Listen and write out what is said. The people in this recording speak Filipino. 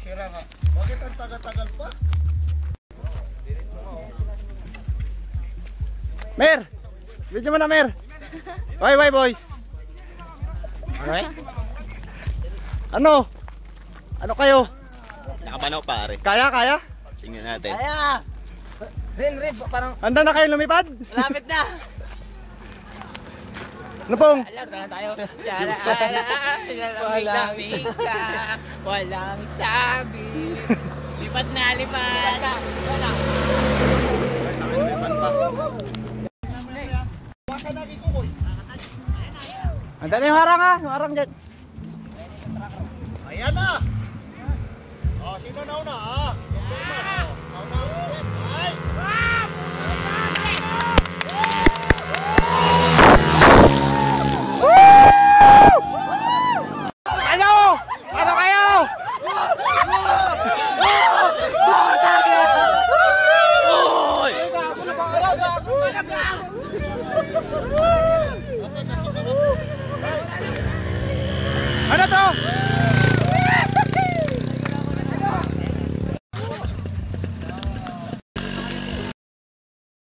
Sira nga. Bakit ang tagal-tagal pa? Mer! Video mo na, Mer! Bye boys! Alright? Ano? Ano kayo? Nakabanaw pare. Kaya? Tingnan natin. Kaya! Rin, parang Handa na kayo lumipad? malapit na! Ano pong? Alam na tayo. Walang sabi. Lipat na, lipat. Wala. Handa na yung harang ha? Yung harang dyan. Ayan na! Oh, sino nauna ah? Nauna ulit. Ay! Ano kayo? Oy!